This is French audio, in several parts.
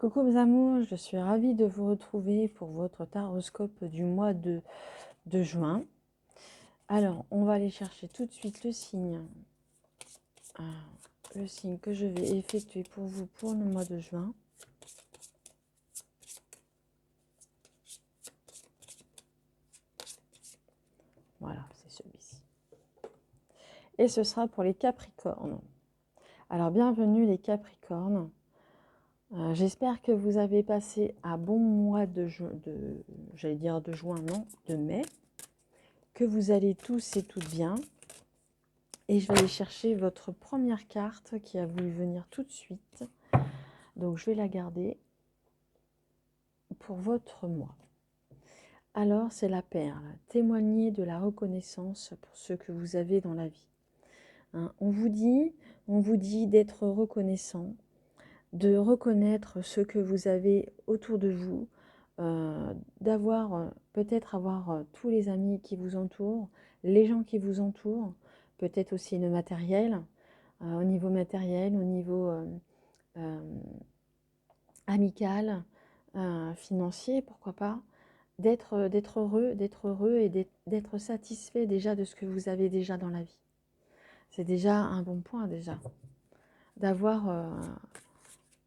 Coucou mes amours, je suis ravie de vous retrouver pour votre taroscope du mois de juin. Alors, on va aller chercher tout de suite le signe que je vais effectuer pour vous pour le mois de juin. Voilà, c'est celui-ci. Et ce sera pour les Capricornes. Alors, bienvenue les Capricornes. J'espère que vous avez passé un bon mois j'allais dire de juin, non, de mai. Que vous allez tous et toutes bien. Et je vais aller chercher votre première carte qui a voulu venir tout de suite. Donc, je vais la garder pour votre mois. Alors, c'est la perle. Témoignez de la reconnaissance pour ce que vous avez dans la vie. Hein, on vous dit d'être reconnaissant, de reconnaître ce que vous avez autour de vous, d'avoir, peut-être avoir tous les amis qui vous entourent, les gens qui vous entourent, peut-être aussi le matériel, au niveau matériel, au niveau amical, financier, pourquoi pas, d'être heureux et d'être satisfait déjà de ce que vous avez déjà dans la vie. C'est déjà un bon point déjà,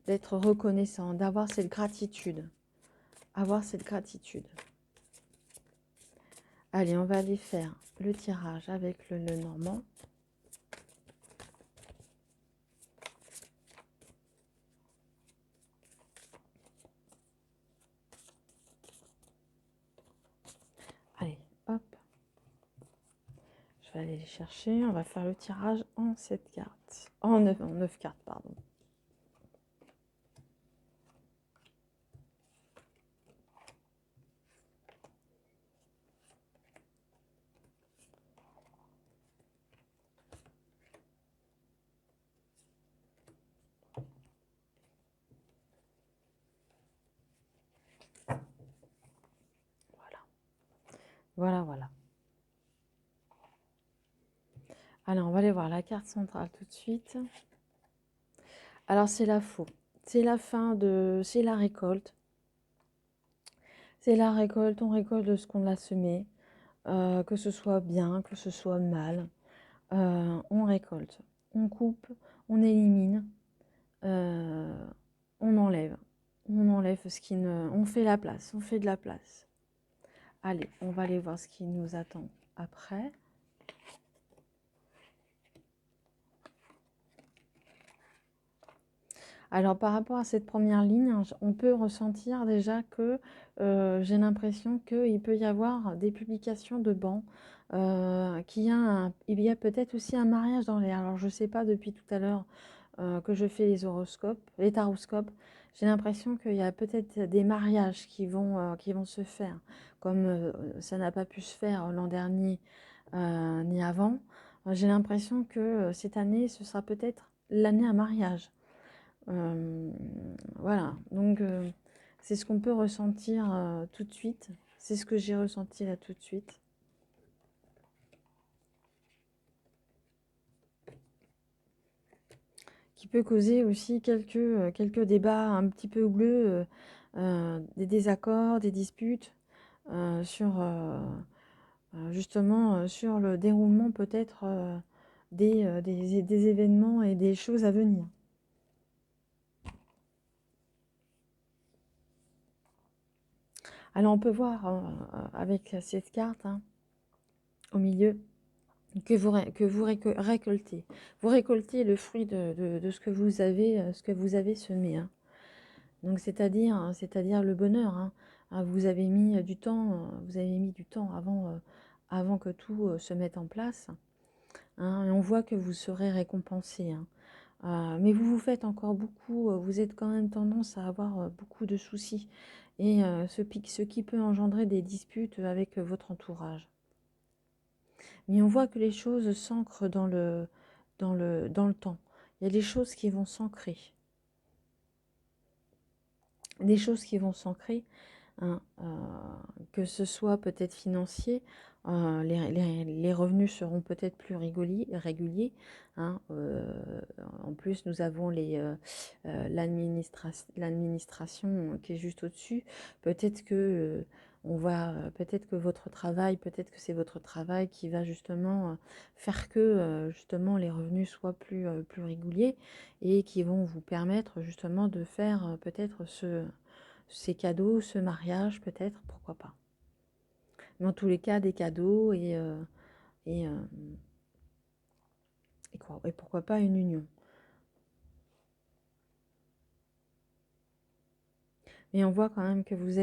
d'être reconnaissant, d'avoir cette gratitude, Allez, on va aller faire le tirage avec le normand. Allez, hop. Je vais aller les chercher. On va faire le tirage en 7 cartes. En 9 cartes, pardon. Voilà. Alors, on va aller voir la carte centrale tout de suite. Alors, c'est la faux. C'est la c'est la récolte. C'est la récolte, on récolte de ce qu'on a semé, que ce soit bien, que ce soit mal. On récolte, on coupe, on élimine, on enlève. On enlève ce qui ne... On fait la place, on fait de la place. Allez, on va aller voir ce qui nous attend après. Alors, par rapport à cette première ligne, on peut ressentir déjà que j'ai l'impression qu'il peut y avoir des publications de bancs, il y a peut-être aussi un mariage dans l'air. Alors, je ne sais pas depuis tout à l'heure que je fais les taroscopes, j'ai l'impression qu'il y a peut-être des mariages qui vont se faire, comme ça n'a pas pu se faire l'an dernier ni avant. J'ai l'impression que cette année, ce sera peut-être l'année à mariage. Voilà, donc c'est ce qu'on peut ressentir tout de suite. C'est ce que j'ai ressenti là tout de suite. Qui peut causer aussi quelques débats un petit peu houleux, des désaccords, des disputes justement sur le déroulement peut-être des événements et des choses à venir. Alors on peut voir avec cette carte au milieu que vous récoltez. Vous récoltez le fruit de ce que vous avez semé. Donc c'est-à-dire le bonheur. Vous avez mis du temps, avant que tout se mette en place. Et on voit que vous serez récompensé. Mais vous vous faites encore beaucoup, vous êtes quand même tendance à avoir beaucoup de soucis. Et ce qui peut engendrer des disputes avec votre entourage. Mais on voit que les choses s'ancrent dans le temps. Il y a des choses qui vont s'ancrer. Des choses qui vont s'ancrer. hein, que ce soit peut-être financier, les revenus seront peut-être plus réguliers, hein, en plus, nous avons l'administration qui est juste au-dessus. Peut-être que peut-être que votre travail, peut-être que c'est votre travail qui va justement faire que justement les revenus soient plus réguliers et qui vont vous permettre justement de faire peut-être ces cadeaux, ce mariage peut-être, pourquoi pas. Dans tous les cas, des cadeaux et, euh, et pourquoi pas une union. Mais on voit quand même que vous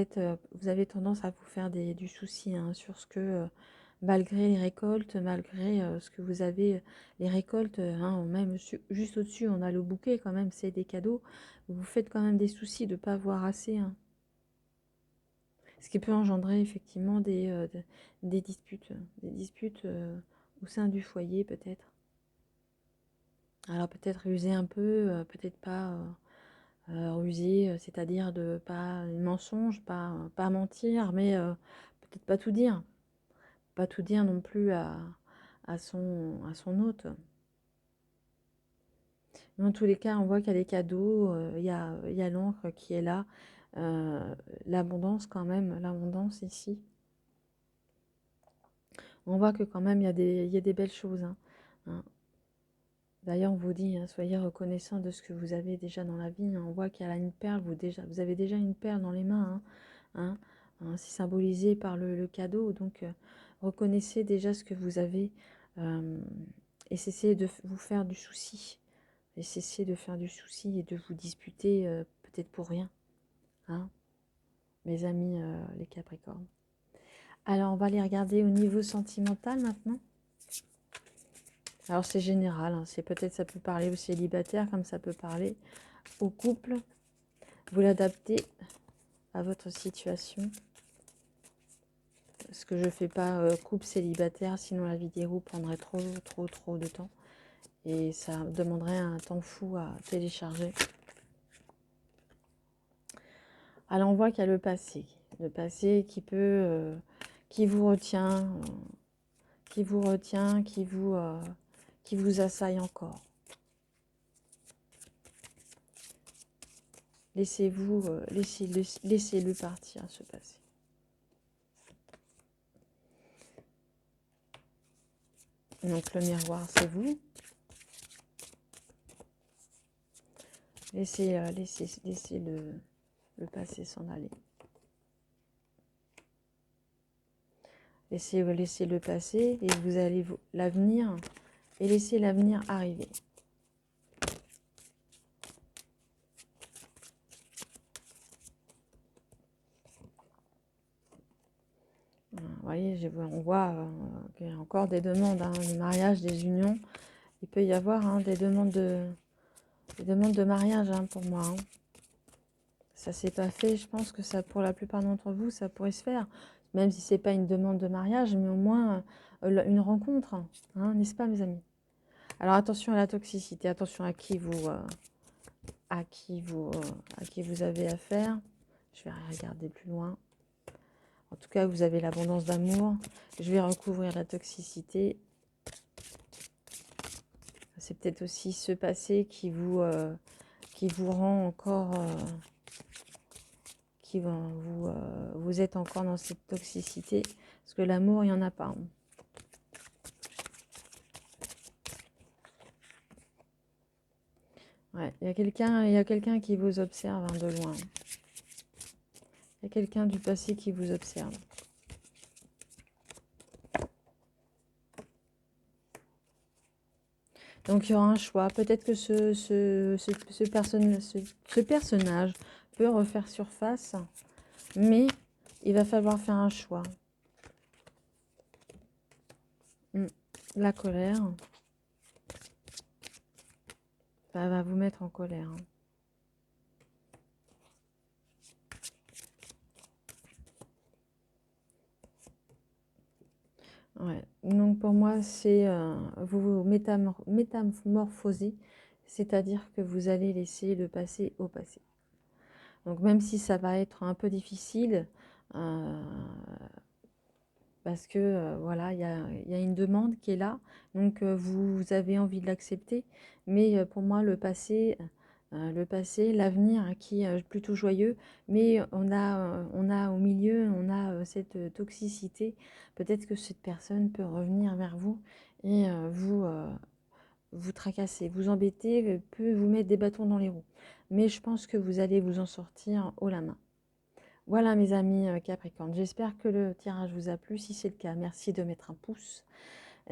avez tendance à vous faire du souci hein, sur ce que, malgré les récoltes, malgré ce que vous avez, les récoltes, hein, même juste au-dessus, on a le bouquet quand même, c'est des cadeaux. Vous vous faites quand même des soucis de ne pas avoir assez. Hein. Ce qui peut engendrer effectivement des disputes au sein du foyer peut-être. Alors peut-être user un peu, peut-être pas ruser, c'est-à-dire de pas mensonge, pas mentir, mais peut-être pas tout dire. Pas tout dire non plus à son hôte. Dans tous les cas, on voit qu'il y a des cadeaux, il y a l'encre qui est là, l'abondance quand même, l'abondance ici. On voit que quand même il y a des belles choses. Hein. D'ailleurs, on vous dit, hein, soyez reconnaissant de ce que vous avez déjà dans la vie. Hein. On voit qu'il y a là une perle, vous avez déjà une perle dans les mains. C'est symbolisé par le cadeau. Donc, reconnaissez déjà ce que vous avez et cessez de vous faire du souci. Et cessez de faire du souci et de vous disputer peut-être pour rien. Hein, mes amis les Capricornes. Alors, on va les regarder au niveau sentimental maintenant. Alors c'est général, hein, ça peut parler aux célibataires comme ça peut parler au couple. Vous l'adaptez à votre situation. Parce que je ne fais pas couple célibataire, sinon la vidéo prendrait trop de temps. Et ça demanderait un temps fou à télécharger. Alors on voit qu'il y a le passé qui vous retient, qui vous assaille encore. Laissez-le partir, ce passé. Donc le miroir, c'est vous. Laissez le passé s'en aller. Laissez le passé et vous allez l'avenir et laissez l'avenir arriver. Vous voyez, on voit qu'il y a encore des demandes, hein, des mariages, des unions. Il peut y avoir hein, des demandes de mariage hein, pour moi. Hein. Ça s'est pas fait, je pense que ça, pour la plupart d'entre vous, ça pourrait se faire. Même si c'est pas une demande de mariage, mais au moins une rencontre. Hein, n'est-ce pas, mes amis? Alors attention à la toxicité, attention à qui vous avez affaire. Je vais regarder plus loin. En tout cas, vous avez l'abondance d'amour. Je vais recouvrir la toxicité. C'est peut-être aussi ce passé qui vous rend encore... vous êtes encore dans cette toxicité. Parce que l'amour, il n'y en a pas. Hein. Ouais, il y a quelqu'un qui vous observe hein, de loin. Il y a quelqu'un du passé qui vous observe. Donc il y aura un choix. Peut-être que ce personnage peut refaire surface, mais il va falloir faire un choix. La colère, ça va vous mettre en colère. Hein. Ouais. Donc pour moi, c'est vous métamorphoser, c'est-à-dire que vous allez laisser le passé au passé. Donc même si ça va être un peu difficile, parce que voilà, il y a une demande qui est là, donc vous avez envie de l'accepter, mais pour moi le passé, l'avenir qui est plutôt joyeux, mais on a au milieu, on a cette toxicité. Peut-être que cette personne peut revenir vers vous et vous tracasser, vous embêter, peut vous mettre des bâtons dans les roues. Mais je pense que vous allez vous en sortir haut la main. Voilà mes amis Capricorne, j'espère que le tirage vous a plu. Si c'est le cas, merci de mettre un pouce.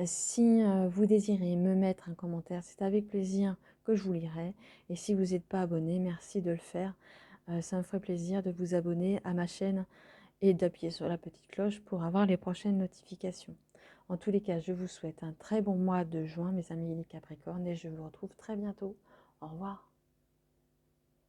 Si vous désirez me mettre un commentaire, c'est avec plaisir que je vous lirai. Et si vous n'êtes pas abonné, merci de le faire. Ça me ferait plaisir de vous abonner à ma chaîne et d'appuyer sur la petite cloche pour avoir les prochaines notifications. En tous les cas, je vous souhaite un très bon mois de juin, mes amis les Capricornes, et je vous retrouve très bientôt. Au revoir.